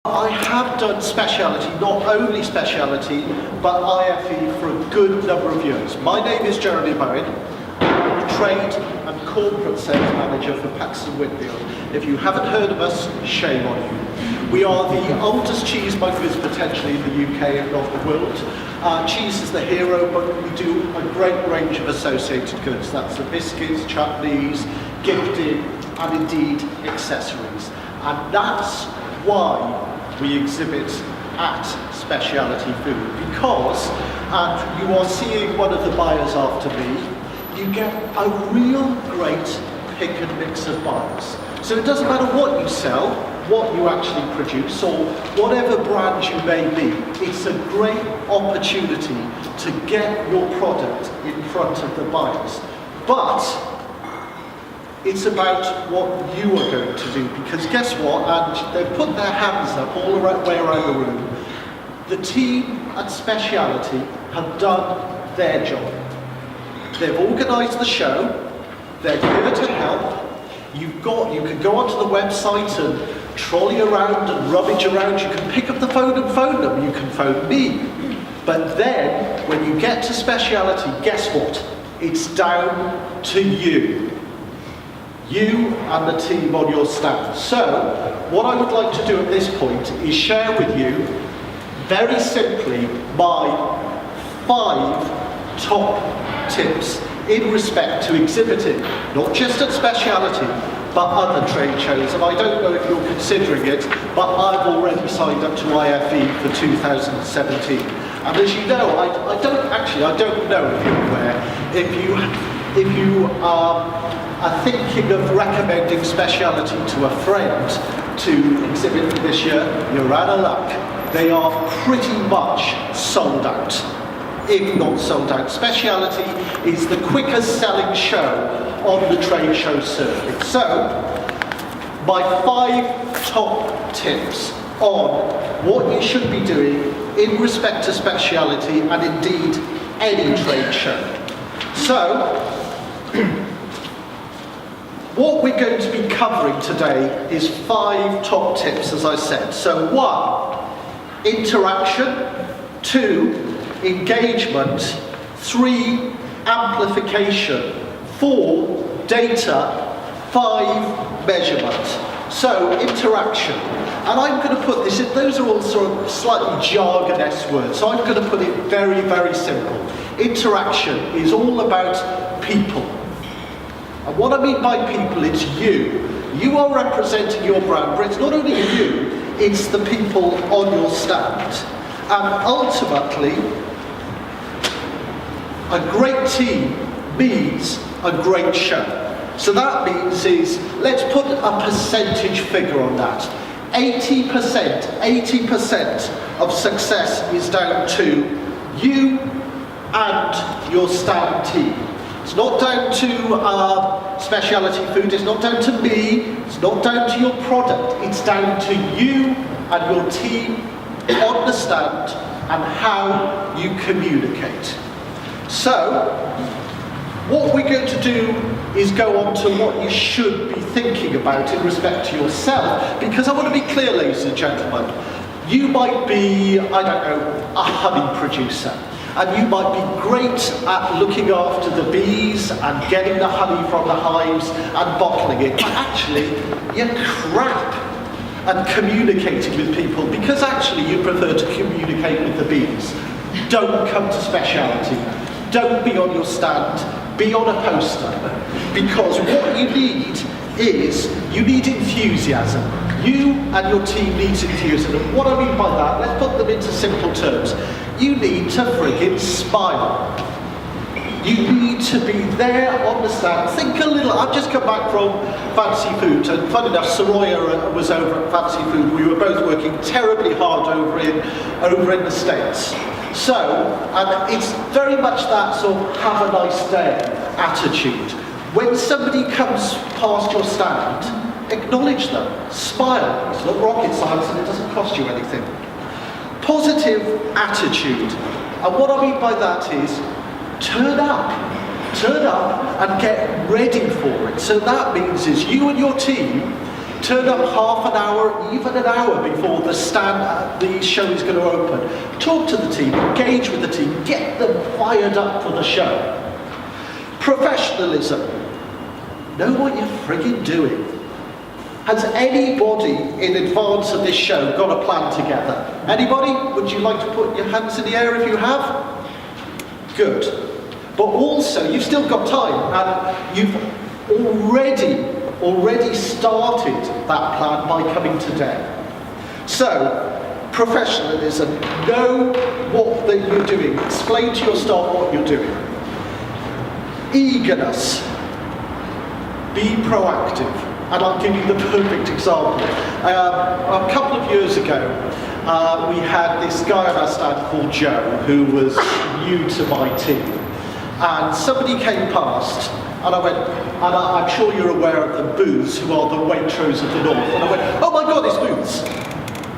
I have done speciality, not only speciality, but IFE for a good number of years. My name is Jeremy Bowen. I'm the Trade and Corporate Sales Manager for Paxton Whitfield. If you haven't heard of us, shame on you. We are the oldest cheesemongers potentially in the UK, if not the world. Cheese is the hero, but we do a great range of associated goods. That's the biscuits, chutneys, gifting, and indeed accessories. And that's why we exhibit at Speciality Food, because, and you are seeing one of the buyers after me, you get a real great pick and mix of buyers. So it doesn't matter what you sell, what you actually produce, or whatever brand you may be, it's a great opportunity to get your product in front of the buyers. But it's about what you are going to do, because guess what? And they've put their hands up all the way around the room. The team at Speciality have done their job. They've organised the show. They're here to help. You can go onto the website and trolley around and rummage around. You can pick up the phone and phone them. You can phone me. But then, when you get to Speciality, guess what? It's down to you. You and the team on your stand. So, what I would like to do at this point is share with you, very simply, my 5 top tips in respect to exhibiting, not just at Speciality, but other trade shows. And I don't know if you're considering it, but I've already signed up to IFE for 2017. And as you know, I don't know if you're aware, if you are thinking of recommending Speciality to a friend to exhibit for this year, you're out of luck. They are pretty much sold out, if not sold out. Speciality is the quickest selling show on the trade show circuit. So, my 5 top tips on what you should be doing in respect to Speciality and indeed any trade show. So, what we're going to be covering today is 5 top tips, as I said. So 1, interaction. 2, engagement. 3, amplification. 4, data. 5, measurement. So, interaction. And I'm going to put this in, those are all sort of slightly jargon-esque words, so I'm going to put it very, very simple. Interaction is all about people. And what I mean by people, it's you. You are representing your brand, but it's not only you, it's the people on your stand. And ultimately, a great team means a great show. So that means let's put a percentage figure on that. 80% of success is down to you and your stand team. It's not down to Speciality Food, it's not down to me, it's not down to your product, it's down to you and your team on the stand and how you communicate. So, what we're going to do is go on to what you should be thinking about in respect to yourself, because I want to be clear, ladies and gentlemen, you might be, I don't know, a honey producer. And you might be great at looking after the bees and getting the honey from the hives and bottling it. But actually, you're crap at communicating with people, because actually you prefer to communicate with the bees. Don't come to Speciality. Don't be on your stand. Be on a poster. Because what you need is, you need enthusiasm. You and your team needs enthusiasm. What I mean by that, let's put them into simple terms. You need to friggin' smile. You need to be there on the stand. Think a little. I've just come back from Fancy Food, and funny enough, Saroya was over at Fancy Food. We were both working terribly hard over in the States. So, and it's very much that sort of have a nice day attitude. When somebody comes past your stand, acknowledge them, smile. It's not rocket science and it doesn't cost you anything. Positive attitude. And what I mean by that is, turn up and get ready for it. So that means is you and your team Turn up half an hour, even an hour before the show is going to open. Talk to the team, engage with the team, get them fired up for the show. Professionalism. Know what you're frigging doing. Has anybody in advance of this show got a plan together? Anybody? Would you like to put your hands in the air if you have? Good. But also, you've still got time, and you've already started that plan by coming today. So, professionalism. Know what that you're doing. Explain to your staff what you're doing. Eagerness. Be proactive. And I'll give you the perfect example. A couple of years ago, we had this guy on our stand called Joe, who was new to my team. And somebody came past, and I went, and I'm sure you're aware of the Booths, who are the Waitrose of the North. And I went, oh my God, it's Booths.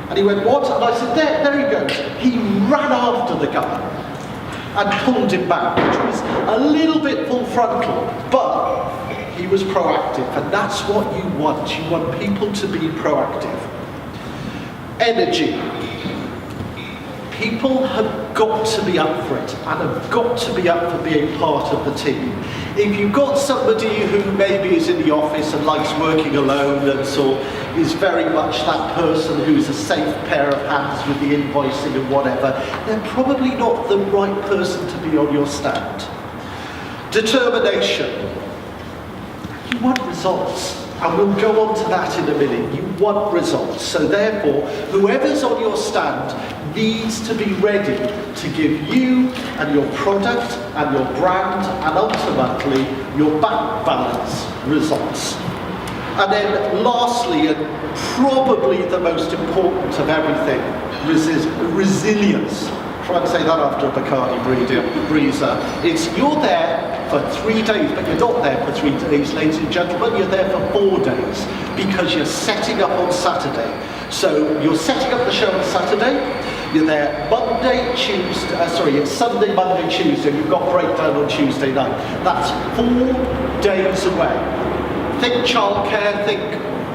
And he went, what? And I said, there he goes. He ran after the guy and pulled him back, which was a little bit full frontal, but he was proactive, and that's what you want. You want people to be proactive. Energy. People have got to be up for it, and have got to be up for being part of the team. If you've got somebody who maybe is in the office and likes working alone and so is very much that person who's a safe pair of hands with the invoicing and whatever, they're probably not the right person to be on your stand. Determination. You want results, and we'll go on to that in a minute. You want results, so therefore, whoever's on your stand needs to be ready to give you and your product and your brand and ultimately your bank balance results. And then lastly, and probably the most important of everything, resilience. Try and say that after a Bacardi breezer. It's you're there for 3 days, but you're not there for 3 days, ladies and gentlemen. You're there for 4 days because you're setting up on Saturday. So you're setting up the show on Saturday. You're there Monday, Tuesday. It's Sunday, Monday, Tuesday. You've got breakdown on Tuesday night. That's 4 days away. Think childcare. Think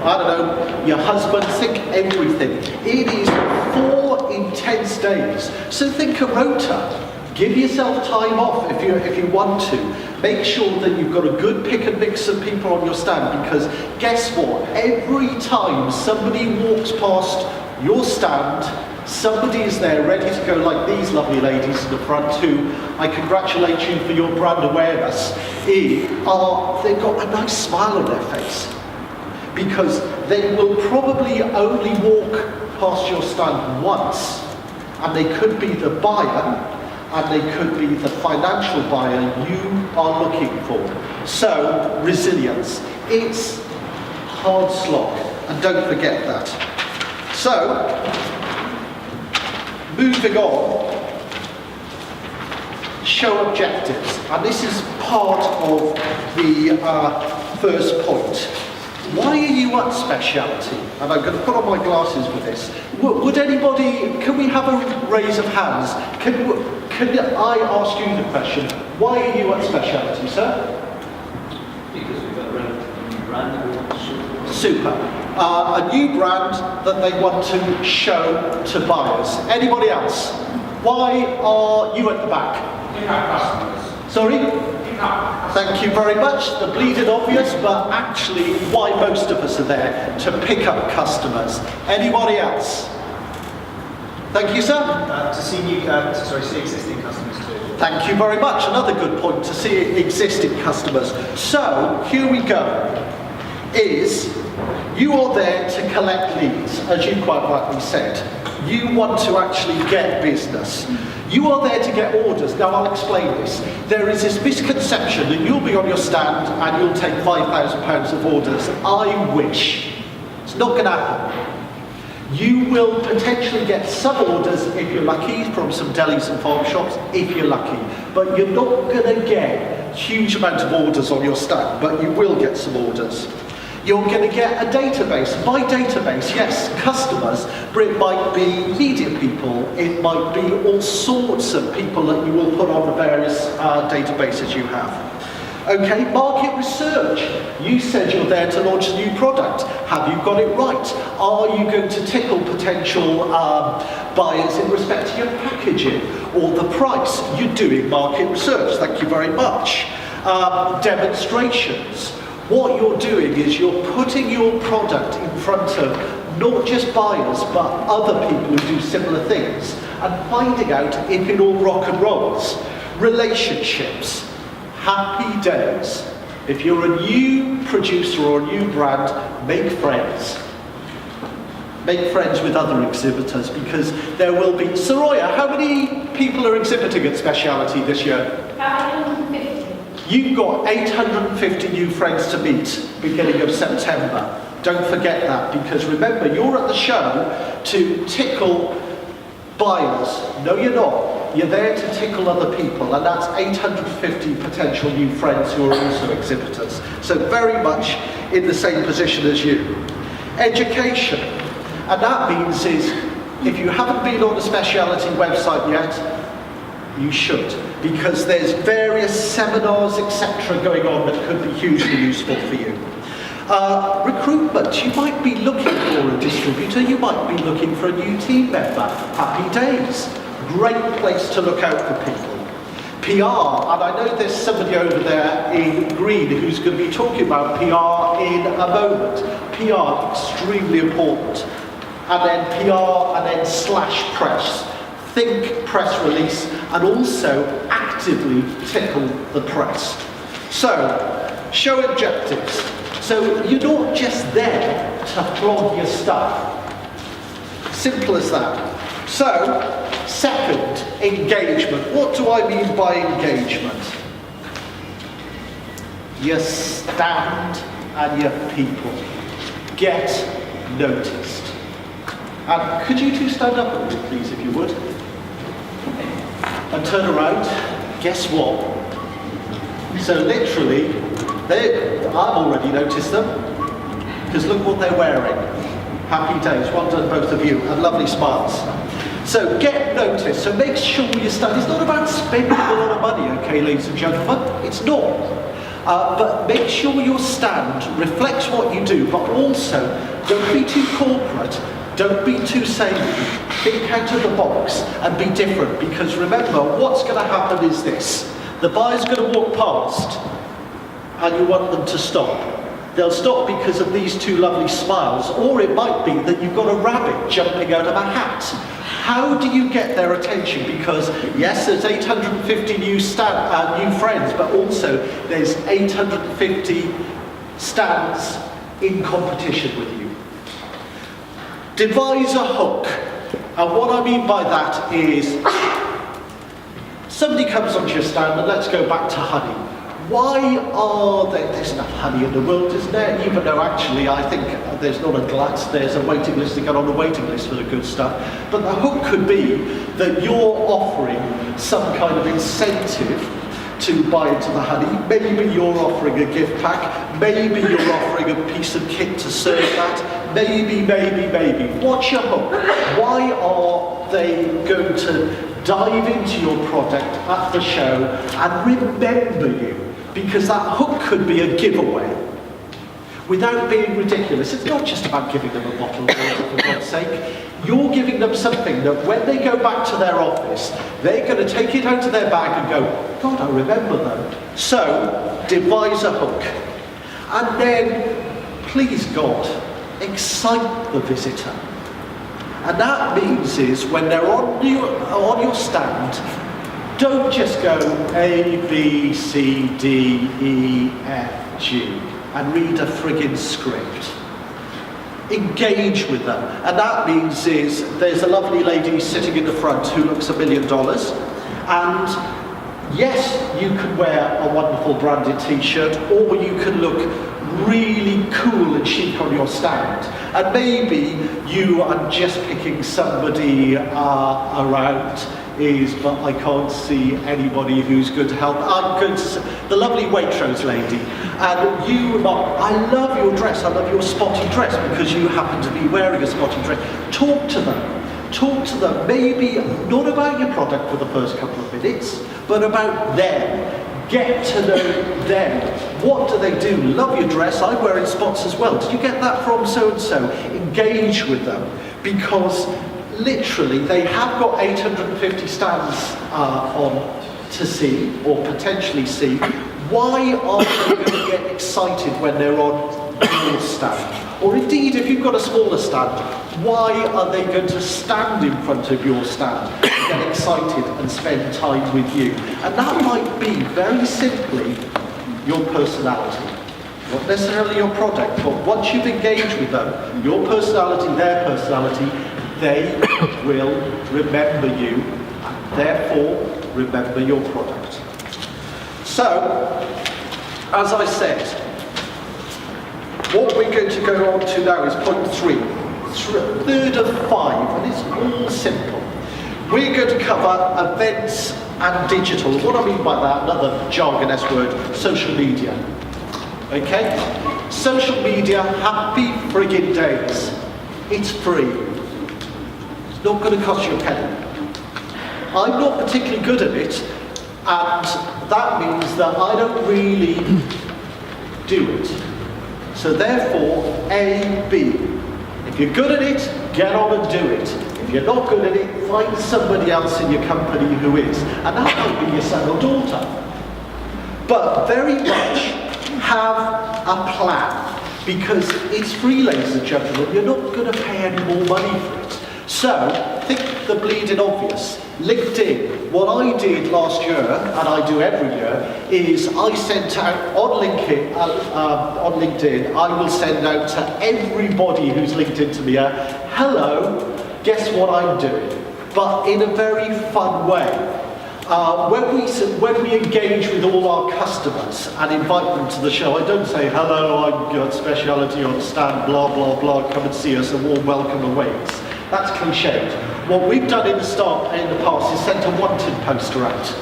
I don't know, your husband. Think everything. It is 4 intense days. So think a rota. Give yourself time off if you want to. Make sure that you've got a good pick and mix of people on your stand, because guess what? Every time somebody walks past your stand, somebody is there ready to go, like these lovely ladies in the front who I congratulate you for your brand awareness. They've got a nice smile on their face, because they will probably only walk past your stand once, and they could be the buyer, and they could be the financial buyer you are looking for. So, resilience. It's hard slog, and don't forget that. So, moving on, show objectives. And this is part of the first point. Why are you at speciality? And I'm going to put on my glasses with this. Would anybody, can we have a raise of hands? Can I ask you the question, why are you at speciality, sir? Because we've got a relatively new brand that we want to show. Super. A new brand that they want to show to buyers. Anybody else? Why are you at the back? We have customers. Sorry? Thank you very much. The bleeding obvious, but actually why most of us are there, to pick up customers. Anybody else? Thank you, sir. To see existing customers too. Thank you very much. Another good point, to see existing customers. So, here we go. You are there to collect leads, as you quite rightly said. You want to actually get business. You are there to get orders. Now I'll explain this. There is this misconception that you'll be on your stand and you'll take £5,000 of orders. I wish. It's not going to happen. You will potentially get some orders, if you're lucky, from some delis and farm shops, if you're lucky. But you're not going to get huge amounts of orders on your stand, but you will get some orders. You're going to get a database. By database, yes, customers, but it might be media people, it might be all sorts of people that you will put on the various databases you have. Okay, market research. You said you're there to launch a new product. Have you got it right? Are you going to tickle potential buyers in respect to your packaging or the price? You're doing market research. Thank you very much. Demonstrations. What you're doing is you're putting your product in front of not just buyers but other people who do similar things and finding out if it all rock and rolls. Relationships. Happy days. If you're a new producer or a new brand, make friends. Make friends with other exhibitors because there will be... Soraya, how many people are exhibiting at Speciality this year? About 150. You've got 850 new friends to meet beginning of September. Don't forget that because remember, you're at the show to tickle buyers. No, you're not. You're there to tickle other people, and that's 850 potential new friends who are also exhibitors. So very much in the same position as you. Education. And that means is, if you haven't been on the Speciality website yet, you should. Because there's various seminars, etc. going on that could be hugely useful for you. Recruitment. You might be looking for a distributor, you might be looking for a new team member. Happy days. Great place to look out for people. PR, and I know there's somebody over there in green who's going to be talking about PR in a moment. PR, extremely important. And then PR, and then / press. Think press release, and also actively tickle the press. So, show objectives. So you're not just there to flog your stuff. Simple as that. So, second, engagement. What do I mean by engagement? Your stand and your people. Get noticed. And could you two stand up a bit, please, if you would? And turn around. Guess what? So literally, I've already noticed them. Because look what they're wearing. Happy days. Well done, both of you. And lovely smiles. So get noticed. So make sure you stand. It's not about spending a lot of money, okay, ladies and gentlemen. It's not. But make sure your stand reflects what you do, but also don't be too corporate. Don't be too samey. Think out of the box and be different. Because remember, what's going to happen is this. The buyer's going to walk past and you want them to stop. They'll stop because of these two lovely smiles, or it might be that you've got a rabbit jumping out of a hat. How do you get their attention? Because yes, there's 850 new friends, but also there's 850 stands in competition with you. Devise a hook, and what I mean by that is somebody comes onto your stand, and let's go back to honey. Why are there's enough honey in the world, isn't there? Even though actually I think there's not a glut, there's a waiting list to get on the waiting list for the good stuff. But the hook could be that you're offering some kind of incentive to buy into the honey. Maybe you're offering a gift pack. Maybe you're offering a piece of kit to serve that. Maybe. What's your hook? Why are they going to dive into your product at the show and remember you? Because that hook could be a giveaway. Without being ridiculous, it's not just about giving them a bottle of water, for God's sake. You're giving them something that when they go back to their office, they're going to take it out of their bag and go, God, I remember them. So, devise a hook. And then, please God, excite the visitor. And that means is, when they're on your stand, don't just go A, B, C, D, E, F, G, and read a friggin' script. Engage with them. And that means is, there's a lovely lady sitting in the front who looks $1 million. And yes, you can wear a wonderful branded t-shirt, or you can look really cool and chic on your stand. And maybe you are just picking somebody around but I can't see anybody who's going to help. I'm going to the lovely Waitrose lady. And I love your dress, I love your spotty dress, because you happen to be wearing a spotty dress. Talk to them, maybe not about your product for the first couple of minutes, but about them. Get to know them. What do they do? Love your dress. I'm wearing spots as well. Did you get that from so-and-so? Engage with them. Because literally they have got 850 stands on to see, or potentially see. Why are they going to get excited when they're on your stand? Or indeed, if you've got a smaller stand, why are they going to stand in front of your stand and get excited and spend time with you? And that might be, very simply, your personality. Not necessarily your product, but once you've engaged with them, your personality, their personality, they will remember you, and therefore remember your product. So, as I said, what we're going to go on to now is point 3. Third of 5, and it's all simple. We're going to cover events and digital. What I mean by that, another jargon-esque word, social media. Okay? Social media, happy friggin' days. It's free. It's not going to cost you a penny. I'm not particularly good at it, and that means that I don't really do it. So therefore, A, B. If you're good at it, get on and do it. If you're not good at it, find somebody else in your company who is. And that might be your son or daughter. But very much have a plan. Because it's free, ladies and gentlemen. You're not going to pay any more money for it. So, think the bleeding obvious. LinkedIn. What I did last year, and I do every year, is I sent out on LinkedIn, I will send out to everybody who's linked into me a hello, guess what I'm doing? But in a very fun way. When we engage with all our customers and invite them to the show, I don't say, hello, I'm got speciality on stand, blah, blah, blah, come and see us, a warm welcome awaits. That's cliched. What we've done in the past is sent a wanted poster out.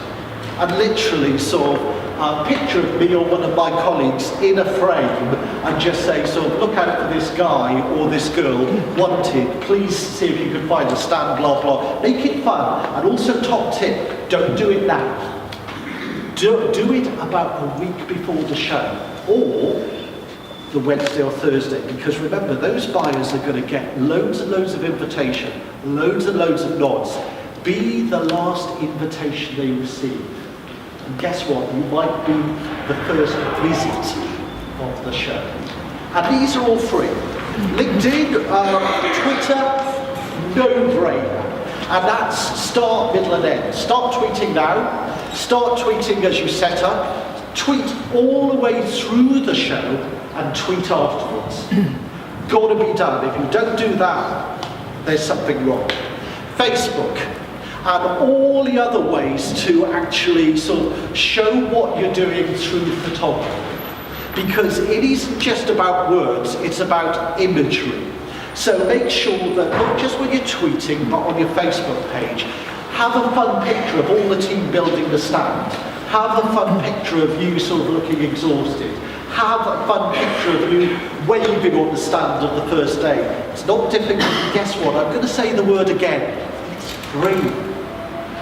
And literally sort of a picture of me or one of my colleagues in a frame and just say, sort of, look out for this guy or this girl, wanted, please see if you can find a stand, blah, blah. Make it fun. And also top tip, don't do it now. Do it about a week before the show. Or the Wednesday or Thursday, because remember, those buyers are going to get loads and loads of invitation, loads and loads of nods. Be the last invitation they receive. And guess what? You might be the first visit of the show. And these are all free. LinkedIn, Twitter, no-brainer. And that's start, middle and end. Start tweeting now. Start tweeting as you set up. Tweet all the way through the show and tweet afterwards. Got to be done. If you don't do that, there's something wrong. Facebook and all the other ways to actually sort of show what you're doing through photography. Because it isn't just about words, it's about imagery. So make sure that not just when you're tweeting, but on your Facebook page, have a fun picture of all the team building the stand. Have a fun picture of you sort of looking exhausted. Have a fun picture of you waving on the stand of the first day. It's not difficult. Guess what? I'm going to say the word again. It's free.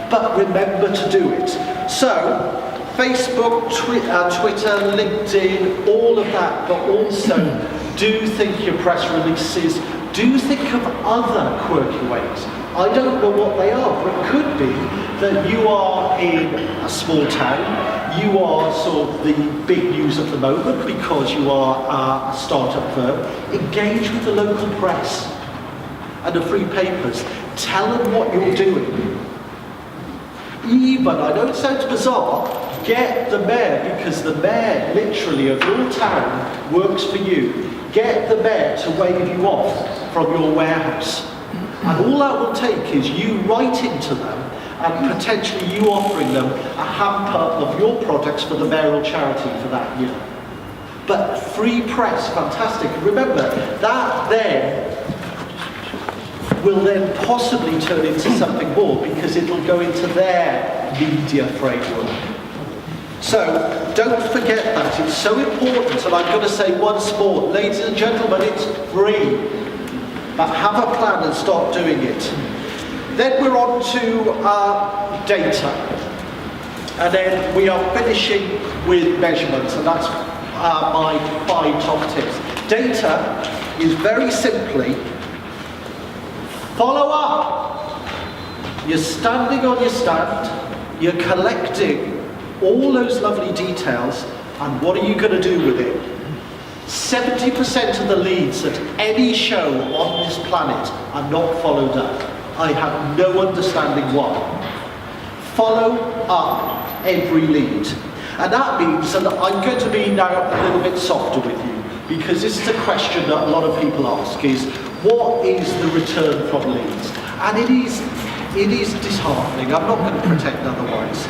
But remember to do it. So, Facebook, Twitter, LinkedIn, all of that. But also, do think your press releases. Do think of other quirky ways. I don't know what they are, but it could be that you are in a small town. You are sort of the big news at the moment because you are a startup firm. Engage with the local press and the free papers. Tell them what you're doing. Even, I know it sounds bizarre, get the mayor, because the mayor literally of your town works for you. Get the mayor to wave you off from your warehouse. And all that will take is you writing to them and potentially you offering them a hamper of your products for the mayoral charity for that year. But free press, fantastic. And remember, that then will then possibly turn into something more because it'll go into their media framework. So, don't forget that. It's so important, and I'm going to say once more, ladies and gentlemen, it's free. But have a plan and start doing it. Then we're on to data. And then we are finishing with measurements, and that's my 5 top tips. Data is very simply follow up. You're standing on your stand, you're collecting all those lovely details, and what are you going to do with it? 70% of the leads at any show on this planet are not followed up. I have no understanding why. Follow up every lead. And that means that I'm going to be now a little bit softer with you, because this is a question that a lot of people ask, is what is the return from leads? And it is disheartening. I'm not going to pretend otherwise.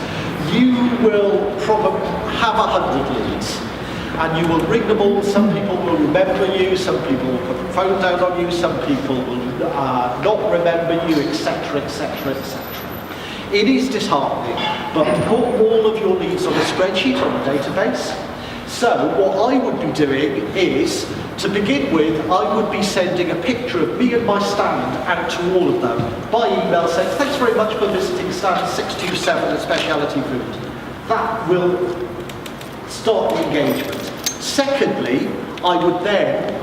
You will probably have 100 leads, and you will ring them all. Some people will remember you, some people will put the phone down on you, some people will not remember you, etc., etc., etc. It is disheartening, but put all of your leads on a spreadsheet, on a database. So what I would be doing is, to begin with, I would be sending a picture of me and my stand out to all of them by email saying, thanks very much for visiting stand 627 at Speciality Food. That will start the engagement. Secondly, I would then,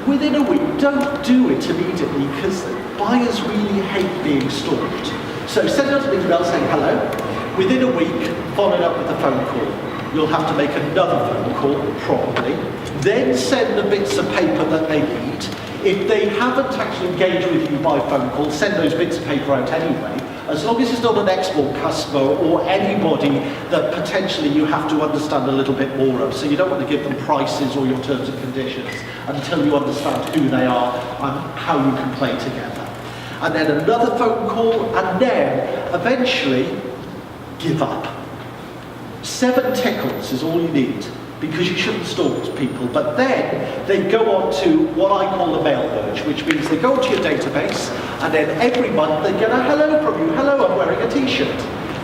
within a week, don't do it immediately, because buyers really hate being stalked. So send out an email saying hello. Within a week, follow it up with a phone call. You'll have to make another phone call, probably. Then send the bits of paper that they need. If they haven't actually engaged with you by phone call, send those bits of paper out anyway. As long as it's not an export customer or anybody that potentially you have to understand a little bit more of. So you don't want to give them prices or your terms and conditions until you understand who they are and how you can play together. And then another phone call, and then eventually give up. 7 tickles is all you need, because you shouldn't stalk people. But then they go on to what I call the mail merge, which means they go to your database, and then every month they get a hello from you. Hello, I'm wearing a t-shirt.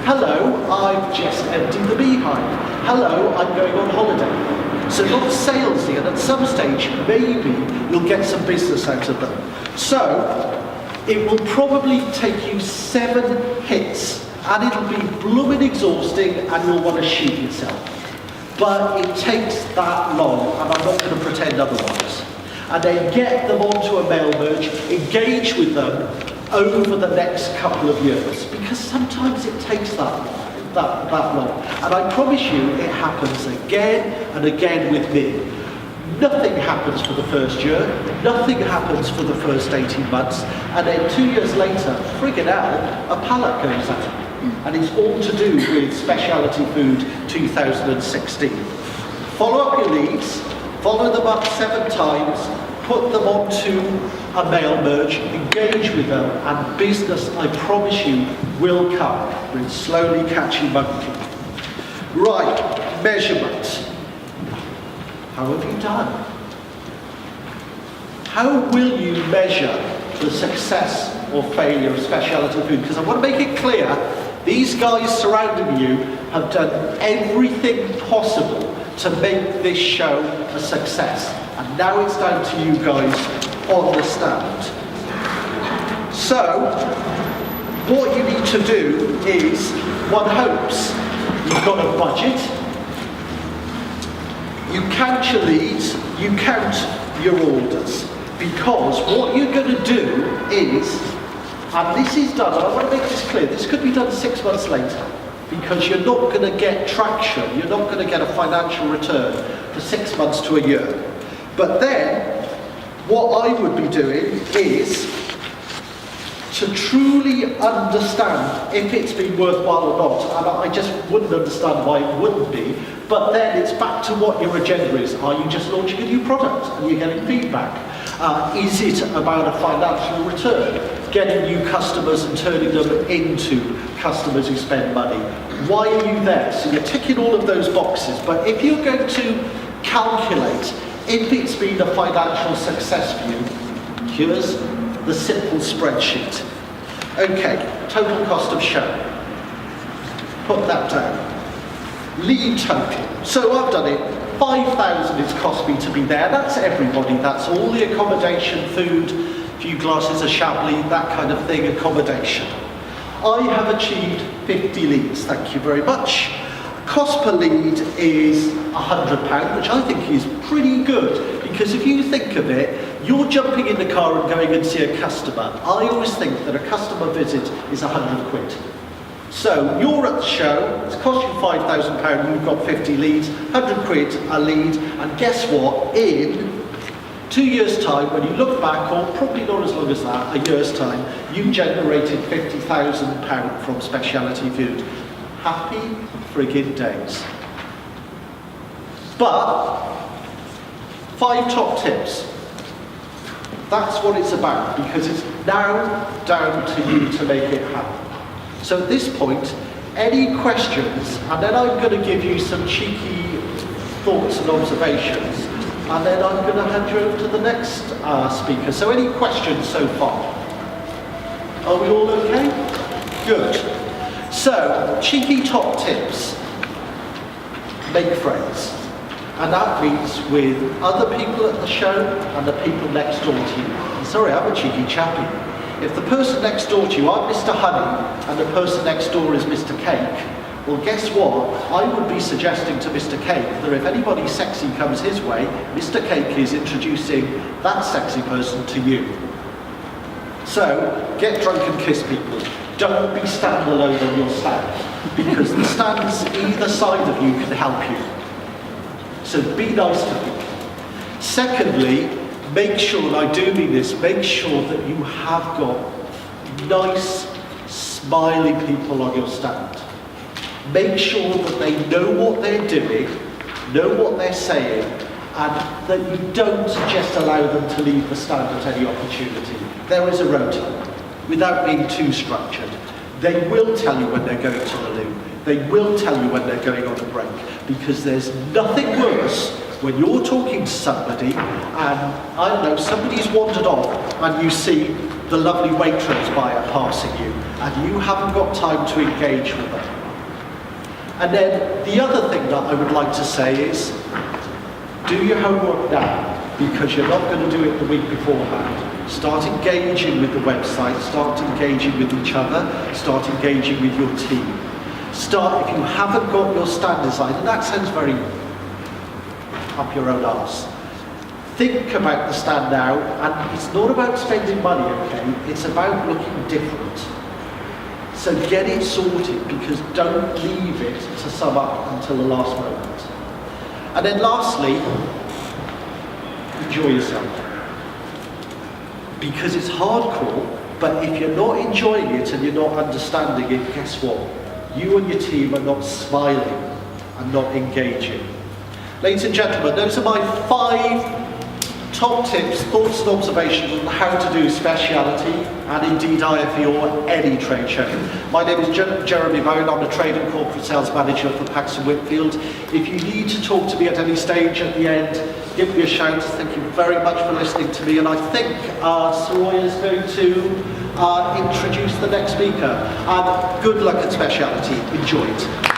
Hello, I've just emptied the beehive. Hello, I'm going on holiday. So not salesy, and at some stage, maybe you'll get some business out of them. So it will probably take you 7 hits, and it'll be blooming exhausting, and you'll want to shoot yourself. But it takes that long, and I'm not going to pretend otherwise. And then get them onto a mail merge, engage with them over the next couple of years, because sometimes it takes that long. And I promise you, it happens again and again with me. Nothing happens for the first year, nothing happens for the first 18 months, and then 2 years later, friggin' hell, a pallet goes out. And it's all to do with Speciality Food 2016. Follow up your leads, follow them up 7 times, put them onto a mail merge, engage with them, and business, I promise you, will come. We'll slowly catch you monkey. Right, measurement. How have you done? How will you measure the success or failure of Speciality Food? Because I want to make it clear, these guys surrounding you have done everything possible to make this show a success. And now it's down to you guys on the stand. So, what you need to do is, one hopes you've got a budget, you count your leads, you count your orders, because what you're going to do is, and this is done, and I want to make this clear, this could be done 6 months later, because you're not going to get traction, you're not going to get a financial return for 6 months to a year. But then, what I would be doing is to truly understand if it's been worthwhile or not, and I just wouldn't understand why it wouldn't be. But then it's back to what your agenda is. Are you just launching a new product and you're getting feedback? Is it about a financial return? Getting new customers and turning them into customers who spend money? Why are you there? So you're ticking all of those boxes. But if you're going to calculate if it's been a financial success for you, here's the simple spreadsheet. Okay, total cost of show. Put that down. Lead total. So I've done it. 5,000 it's cost me to be there. That's everybody. That's all the accommodation, food, a few glasses of Chablis, that kind of thing, accommodation. I have achieved 50 leads, thank you very much. Cost per lead is £100, which I think is pretty good, because if you think of it, you're jumping in the car and going and see a customer. I always think that a customer visit is £100. So you're at the show, it's cost you £5,000, you've got 50 leads, £100 a lead, and guess what? In 2 years' time, when you look back, or probably not as long as that, a year's time, you generated £50,000 from speciality food. Happy friggin' days. But 5 top tips. That's what it's about, because it's now down to you to make it happen. So at this point, any questions, and then I'm going to give you some cheeky thoughts and observations, and then I'm going to hand you over to the next speaker. So any questions so far? Are we all okay? Good. So, cheeky top tips. Make friends. And that means with other people at the show and the people next door to you. And sorry, I'm a cheeky chappy. If the person next door to you, I'm Mr. Honey, and the person next door is Mr. Cake, well, guess what? I would be suggesting to Mr. Cake that if anybody sexy comes his way, Mr. Cake is introducing that sexy person to you. So, get drunk and kiss people. Don't be stand alone on your stand, because the stands either side of you can help you. So be nice to people. Secondly, make sure, and I do mean this, make sure that you have got nice, smiling people on your stand. Make sure that they know what they're doing, know what they're saying, and that you don't just allow them to leave the stand at any opportunity. There is a rota, without being too structured. They will tell you when they're going to the loo. They will tell you when they're going on a break, because there's nothing worse when you're talking to somebody and, I don't know, somebody's wandered off and you see the lovely waitress buyer passing you and you haven't got time to engage with them. And then the other thing that I would like to say is, do your homework now, because you're not going to do it the week beforehand. Start engaging with the website, start engaging with each other, start engaging with your team. Start, if you haven't got your stand designed, and that sounds very up your own arse. Think about the stand now, and it's not about spending money, okay? It's about looking different. So get it sorted, because don't leave it to sum up until the last moment. And then lastly, enjoy yourself. Because it's hardcore, but if you're not enjoying it and you're not understanding it, guess what? You and your team are not smiling and not engaging. Ladies and gentlemen, those are my 5 top tips, thoughts and observations on how to do speciality and indeed IFE or any trade show. My name is Jeremy Bowen. I'm the Trade and Corporate Sales Manager for Paxton Whitfield. If you need to talk to me at any stage at the end, give me a shout. Thank you very much for listening to me, and I think Saroya is going to introduce the next speaker. Good luck at speciality. Enjoy it.